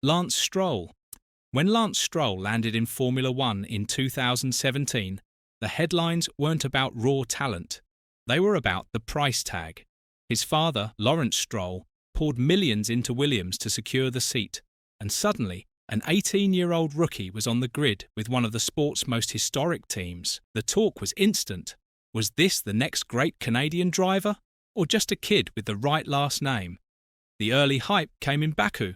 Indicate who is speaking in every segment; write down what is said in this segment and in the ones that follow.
Speaker 1: Lance Stroll. When Lance Stroll landed in Formula One in 2017, the headlines weren't about raw talent. They were about the price tag. His father, Lawrence Stroll, poured millions into Williams to secure the seat, and suddenly, an 18-year-old rookie was on the grid with one of the sport's most historic teams. The talk was instant. Was this the next great Canadian driver, or just a kid with the right last name? The early hype came in Baku.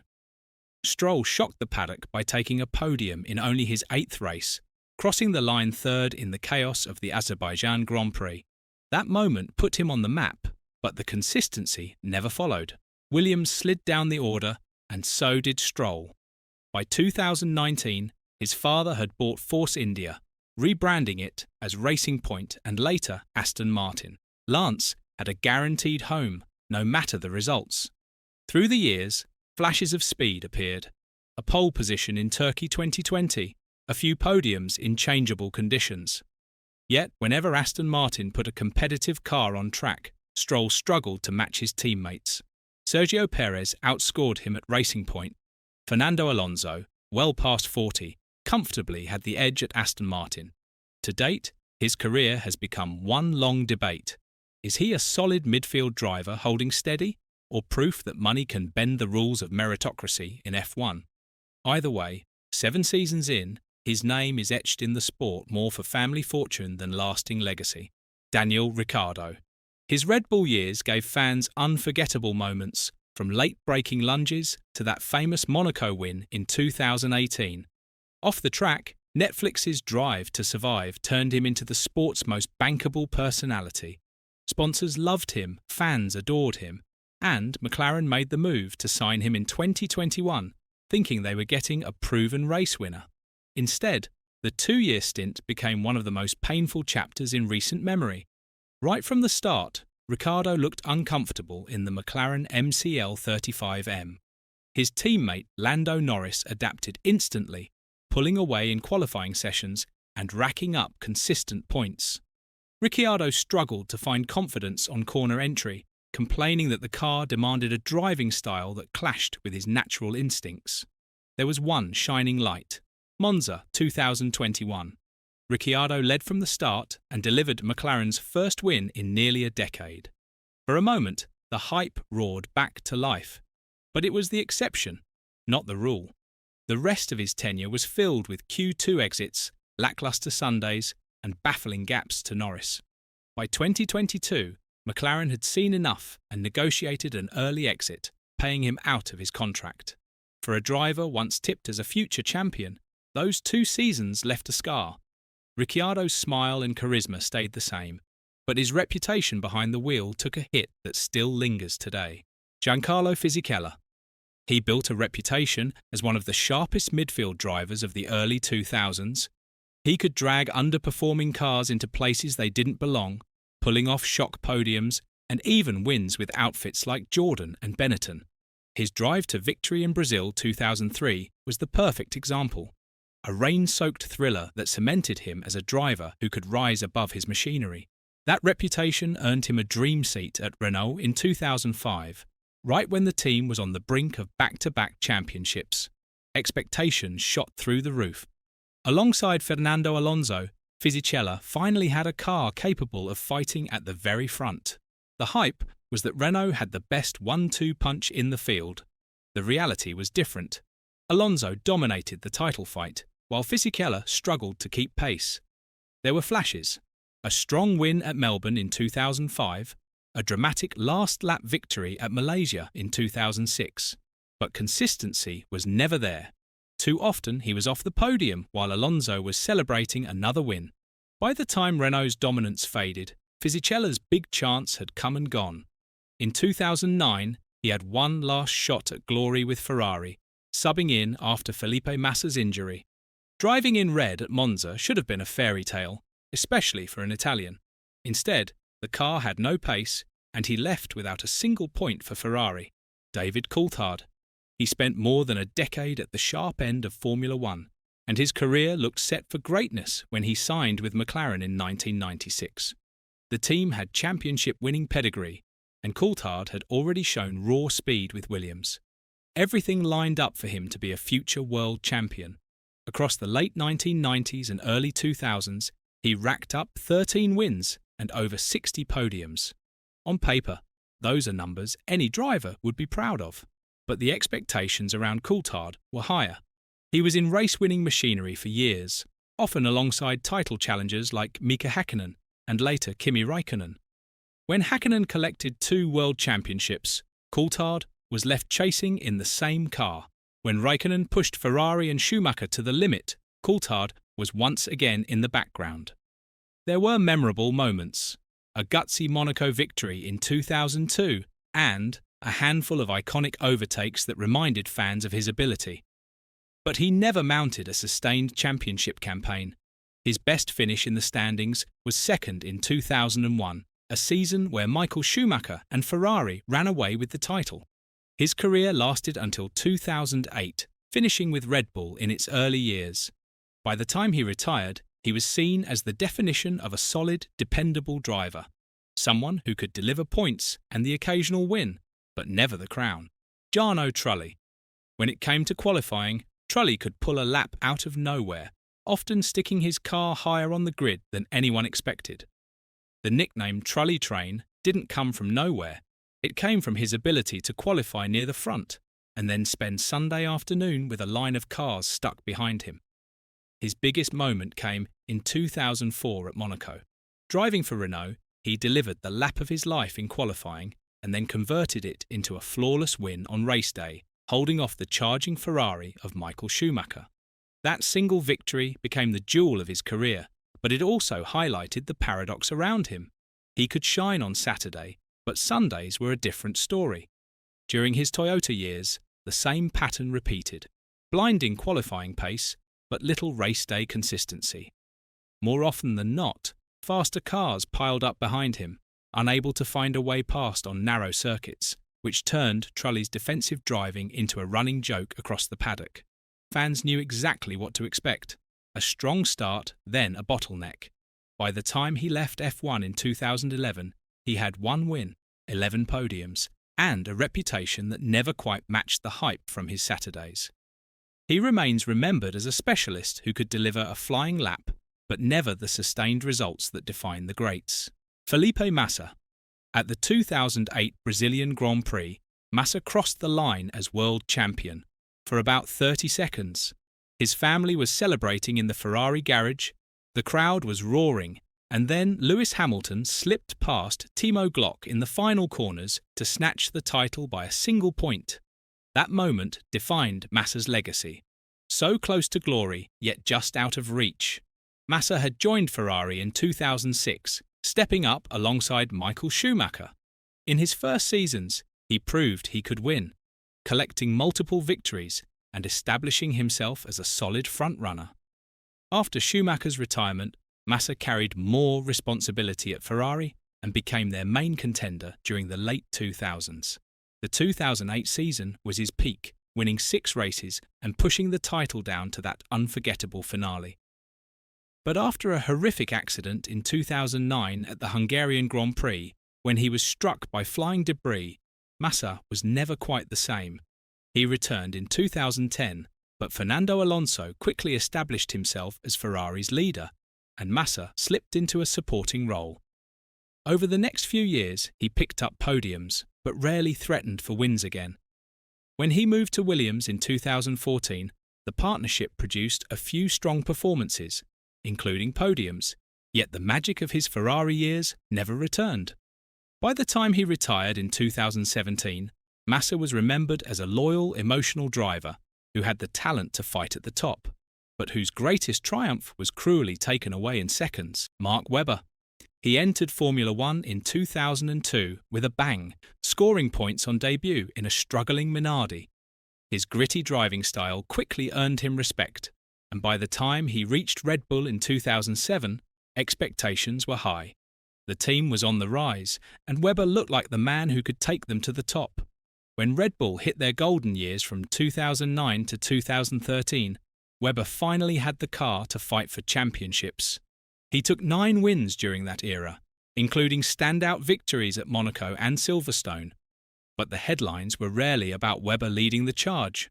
Speaker 1: Stroll shocked the paddock by taking a podium in only his 8th race, crossing the line 3rd in the chaos of the Azerbaijan Grand Prix. That moment put him on the map, but the consistency never followed. Williams slid down the order, and so did Stroll. By 2019, his father had bought Force India, rebranding it as Racing Point and later Aston Martin. Lance had a guaranteed home, no matter the results. Through the years, flashes of speed appeared. A pole position in Turkey 2020, a few podiums in changeable conditions. Yet, whenever Aston Martin put a competitive car on track, Stroll struggled to match his teammates. Sergio Perez outscored him at Racing Point. Fernando Alonso, well past 40, comfortably had the edge at Aston Martin. To date, his career has become one long debate. Is he a solid midfield driver holding steady, or proof that money can bend the rules of meritocracy in F1? Either way, 7 seasons in, his name is etched in the sport more for family fortune than lasting legacy. Daniel Ricciardo. His Red Bull years gave fans unforgettable moments, from late-breaking lunges to that famous Monaco win in 2018. Off the track, Netflix's Drive to Survive turned him into the sport's most bankable personality. Sponsors loved him, fans adored him, and McLaren made the move to sign him in 2021, thinking they were getting a proven race winner. Instead, the 2-year stint became one of the most painful chapters in recent memory. Right from the start, Ricciardo looked uncomfortable in the McLaren MCL 35M. His teammate Lando Norris adapted instantly, pulling away in qualifying sessions and racking up consistent points. Ricciardo struggled to find confidence on corner entry, complaining that the car demanded a driving style that clashed with his natural instincts. There was one shining light: Monza 2021. Ricciardo led from the start and delivered McLaren's first win in nearly a decade. For a moment, the hype roared back to life. But it was the exception, not the rule. The rest of his tenure was filled with Q2 exits, lackluster Sundays, and baffling gaps to Norris. By 2022, McLaren had seen enough and negotiated an early exit, paying him out of his contract. For a driver once tipped as a future champion, those 2 seasons left a scar. Ricciardo's smile and charisma stayed the same, but his reputation behind the wheel took a hit that still lingers today. Giancarlo Fisichella. He built a reputation as one of the sharpest midfield drivers of the early 2000s. He could drag underperforming cars into places they didn't belong, pulling off shock podiums and even wins with outfits like Jordan and Benetton. His drive to victory in Brazil 2003 was the perfect example. A rain-soaked thriller that cemented him as a driver who could rise above his machinery. That reputation earned him a dream seat at Renault in 2005, right when the team was on the brink of back-to-back championships. Expectations shot through the roof. Alongside Fernando Alonso, Fisichella finally had a car capable of fighting at the very front. The hype was that Renault had the best 1-2 punch in the field. The reality was different. Alonso dominated the title fight, while Fisichella struggled to keep pace. There were flashes: a strong win at Melbourne in 2005, a dramatic last-lap victory at Malaysia in 2006, but consistency was never there. Too often he was off the podium while Alonso was celebrating another win. By the time Renault's dominance faded, Fisichella's big chance had come and gone. In 2009, he had one last shot at glory with Ferrari, subbing in after Felipe Massa's injury. Driving in red at Monza should have been a fairy tale, especially for an Italian. Instead, the car had no pace, and he left without a single point for Ferrari. David Coulthard. He spent more than a decade at the sharp end of Formula One, and his career looked set for greatness when he signed with McLaren in 1996. The team had championship-winning pedigree, and Coulthard had already shown raw speed with Williams. Everything lined up for him to be a future world champion. Across the late 1990s and early 2000s, he racked up 13 wins and over 60 podiums. On paper, those are numbers any driver would be proud of. But the expectations around Coulthard were higher. He was in race-winning machinery for years, often alongside title challengers like Mika Häkkinen and later Kimi Räikkönen. When Häkkinen collected 2 world championships, Coulthard was left chasing in the same car. When Räikkönen pushed Ferrari and Schumacher to the limit, Coulthard was once again in the background. There were memorable moments: a gutsy Monaco victory in 2002 and a handful of iconic overtakes that reminded fans of his ability. But he never mounted a sustained championship campaign. His best finish in the standings was second in 2001, a season where Michael Schumacher and Ferrari ran away with the title. His career lasted until 2008, finishing with Red Bull in its early years. By the time he retired, he was seen as the definition of a solid, dependable driver, someone who could deliver points and the occasional win, but never the crown. Jarno Trulli. When it came to qualifying, Trulli could pull a lap out of nowhere, often sticking his car higher on the grid than anyone expected. The nickname Trulli Train didn't come from nowhere. It came from his ability to qualify near the front and then spend Sunday afternoon with a line of cars stuck behind him. His biggest moment came in 2004 at Monaco. Driving for Renault, he delivered the lap of his life in qualifying and then converted it into a flawless win on race day, holding off the charging Ferrari of Michael Schumacher. That single victory became the jewel of his career, but it also highlighted the paradox around him. He could shine on Saturday, but Sundays were a different story. During his Toyota years, the same pattern repeated: blinding qualifying pace, but little race day consistency. More often than not, faster cars piled up behind him, unable to find a way past on narrow circuits, which turned Trulli's defensive driving into a running joke across the paddock. Fans knew exactly what to expect: a strong start, then a bottleneck. By the time he left F1 in 2011, he had 1 win, 11 podiums, and a reputation that never quite matched the hype from his Saturdays. He remains remembered as a specialist who could deliver a flying lap, but never the sustained results that define the greats. Felipe Massa. At the 2008 Brazilian Grand Prix, Massa crossed the line as world champion for about 30 seconds. His family was celebrating in the Ferrari garage, the crowd was roaring, and then Lewis Hamilton slipped past Timo Glock in the final corners to snatch the title by a single point. That moment defined Massa's legacy. So close to glory, yet just out of reach. Massa had joined Ferrari in 2006, stepping up alongside Michael Schumacher. In his first seasons, he proved he could win, collecting multiple victories and establishing himself as a solid frontrunner. After Schumacher's retirement, Massa carried more responsibility at Ferrari and became their main contender during the late 2000s. The 2008 season was his peak, winning 6 races and pushing the title down to that unforgettable finale. But after a horrific accident in 2009 at the Hungarian Grand Prix, when he was struck by flying debris, Massa was never quite the same. He returned in 2010, but Fernando Alonso quickly established himself as Ferrari's leader, and Massa slipped into a supporting role. Over the next few years, he picked up podiums, but rarely threatened for wins again. When he moved to Williams in 2014, the partnership produced a few strong performances, including podiums, yet the magic of his Ferrari years never returned. By the time he retired in 2017, Massa was remembered as a loyal, emotional driver who had the talent to fight at the top, but whose greatest triumph was cruelly taken away in seconds: Mark Webber. He entered Formula One in 2002 with a bang, scoring points on debut in a struggling Minardi. His gritty driving style quickly earned him respect, and by the time he reached Red Bull in 2007, expectations were high. The team was on the rise, and Webber looked like the man who could take them to the top. When Red Bull hit their golden years from 2009 to 2013, Webber finally had the car to fight for championships. He took 9 wins during that era, including standout victories at Monaco and Silverstone. but the headlines were rarely about Webber leading the charge.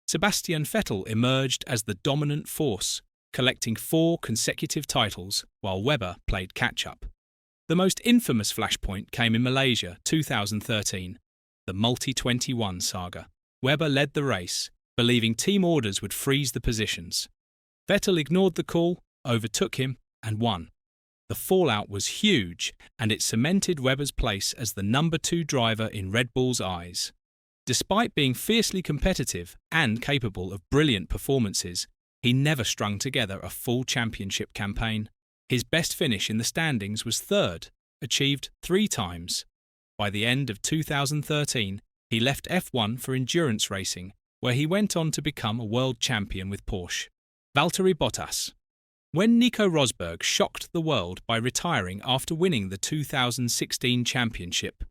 Speaker 1: Sebastian Vettel emerged as the dominant force, collecting 4 consecutive titles while Webber played catch-up. The most infamous flashpoint came in Malaysia 2013, the Multi-21 saga. Webber led the race, believing team orders would freeze the positions. Vettel ignored the call, overtook him, and won. The fallout was huge, and it cemented Webber's place as the number 2 driver in Red Bull's eyes. Despite being fiercely competitive and capable of brilliant performances, he never strung together a full championship campaign. His best finish in the standings was 3rd, achieved 3 times. By the end of 2013, he left F1 for endurance racing, where he went on to become a world champion with Porsche. Valtteri Bottas. When Nico Rosberg shocked the world by retiring after winning the 2016 championship,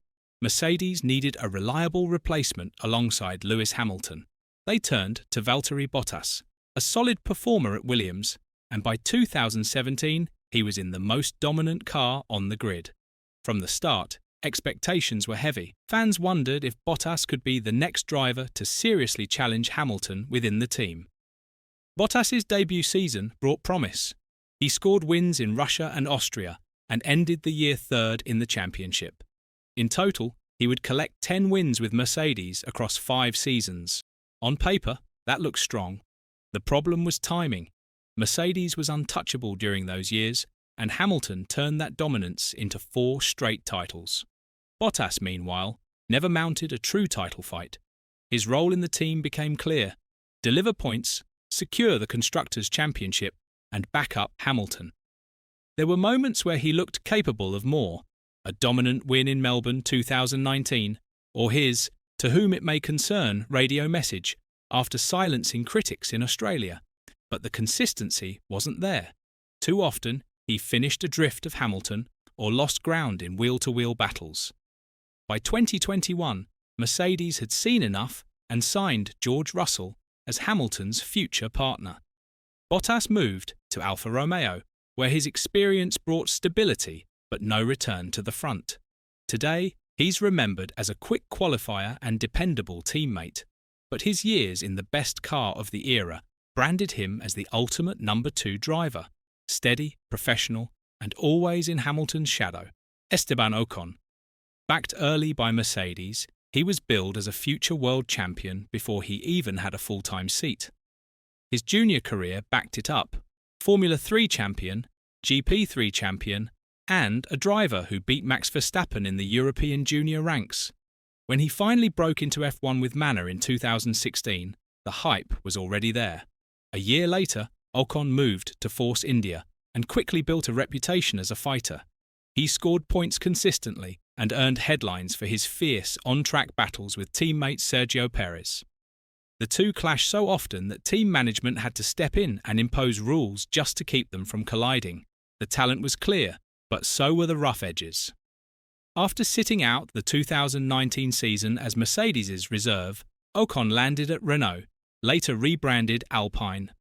Speaker 1: Mercedes needed a reliable replacement alongside Lewis Hamilton. They turned to Valtteri Bottas, a solid performer at Williams, and by 2017 he was in the most dominant car on the grid. From the start, expectations were heavy. Fans wondered if Bottas could be the next driver to seriously challenge Hamilton within the team. Bottas's debut season brought promise. He scored wins in Russia and Austria and ended the year 3rd in the championship. In total, he would collect 10 wins with Mercedes across 5 seasons. On paper, that looks strong. The problem was timing. Mercedes was untouchable during those years, and Hamilton turned that dominance into 4 straight titles. Bottas, meanwhile, never mounted a true title fight. His role in the team became clear: deliver points, secure the Constructors' Championship, and back up Hamilton. There were moments where he looked capable of more: a dominant win in Melbourne 2019, or his "to whom it may concern" radio message after silencing critics in Australia. But the consistency wasn't there. Too often, he finished adrift of Hamilton or lost ground in wheel-to-wheel battles. By 2021, Mercedes had seen enough and signed George Russell as Hamilton's future partner. Bottas moved to Alfa Romeo, where his experience brought stability but no return to the front. Today, he's remembered as a quick qualifier and dependable teammate, but his years in the best car of the era branded him as the ultimate number 2 driver, steady, professional, and always in Hamilton's shadow. Esteban Ocon. Backed early by Mercedes, he was billed as a future world champion before he even had a full-time seat. His junior career backed it up: Formula 3 champion, GP3 champion, and a driver who beat Max Verstappen in the European junior ranks. When he finally broke into F1 with Manor in 2016, the hype was already there. A year later, Ocon moved to Force India and quickly built a reputation as a fighter. He scored points consistently and earned headlines for his fierce on-track battles with teammate Sergio Perez. The two clashed so often that team management had to step in and impose rules just to keep them from colliding. The talent was clear, but so were the rough edges. After sitting out the 2019 season as Mercedes' reserve, Ocon landed at Renault, later rebranded Alpine.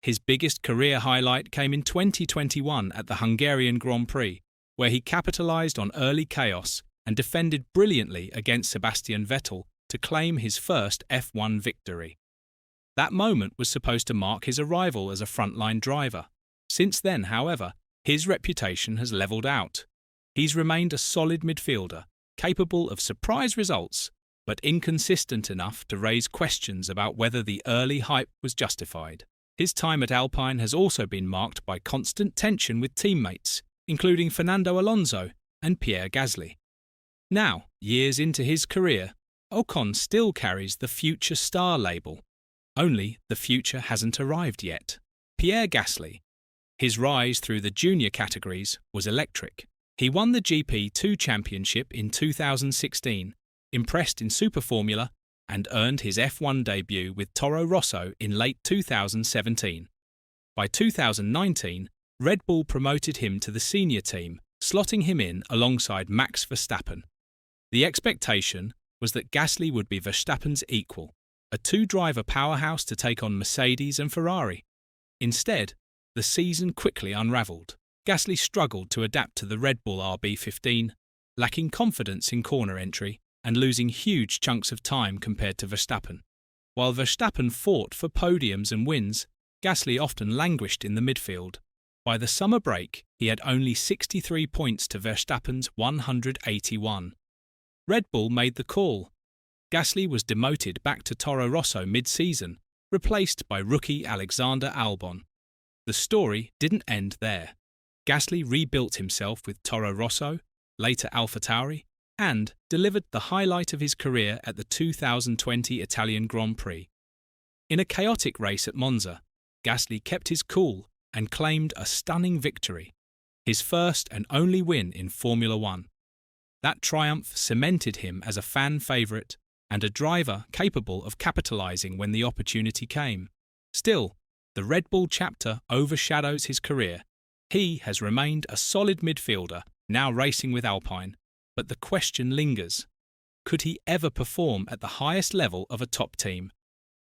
Speaker 1: His biggest career highlight came in 2021 at the Hungarian Grand Prix, where he capitalised on early chaos and defended brilliantly against Sebastian Vettel to claim his first F1 victory. That moment was supposed to mark his arrival as a frontline driver. Since then, however, his reputation has levelled out. He's remained a solid midfielder, capable of surprise results, but inconsistent enough to raise questions about whether the early hype was justified. His time at Alpine has also been marked by constant tension with teammates, including Fernando Alonso and Pierre Gasly. Now, years into his career, Ocon still carries the future star label. Only the future hasn't arrived yet. Pierre Gasly. His rise through the junior categories was electric. He won the GP2 championship in 2016, impressed in Super Formula, and earned his F1 debut with Toro Rosso in late 2017. By 2019, Red Bull promoted him to the senior team, slotting him in alongside Max Verstappen. The expectation was that Gasly would be Verstappen's equal, a 2-driver powerhouse to take on Mercedes and Ferrari. Instead, the season quickly unravelled. Gasly struggled to adapt to the Red Bull RB15, lacking confidence in corner entry and losing huge chunks of time compared to Verstappen. While Verstappen fought for podiums and wins, Gasly often languished in the midfield. By the summer break, he had only 63 points to Verstappen's 181. Red Bull made the call. Gasly was demoted back to Toro Rosso mid-season, replaced by rookie Alexander Albon. The story didn't end there. Gasly rebuilt himself with Toro Rosso, later AlphaTauri, and delivered the highlight of his career at the 2020 Italian Grand Prix. In a chaotic race at Monza, Gasly kept his cool and claimed a stunning victory, his first and only win in Formula One. That triumph cemented him as a fan favourite and a driver capable of capitalising when the opportunity came. Still, the Red Bull chapter overshadows his career. He has remained a solid midfielder, now racing with Alpine, but the question lingers. Could he ever perform at the highest level of a top team?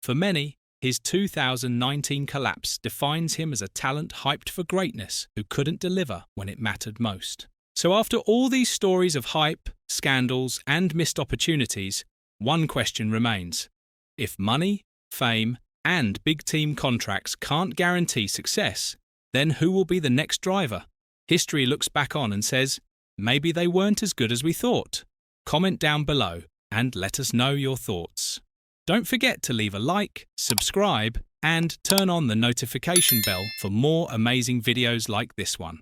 Speaker 1: For many, his 2019 collapse defines him as a talent hyped for greatness who couldn't deliver when it mattered most. So after all these stories of hype, scandals, and missed opportunities, one question remains. If money, fame, and big team contracts can't guarantee success, then who will be the next driver? History looks back on and says, maybe they weren't as good as we thought. Comment down below and let us know your thoughts. Don't forget to leave a like, subscribe, and turn on the notification bell for more amazing videos like this one.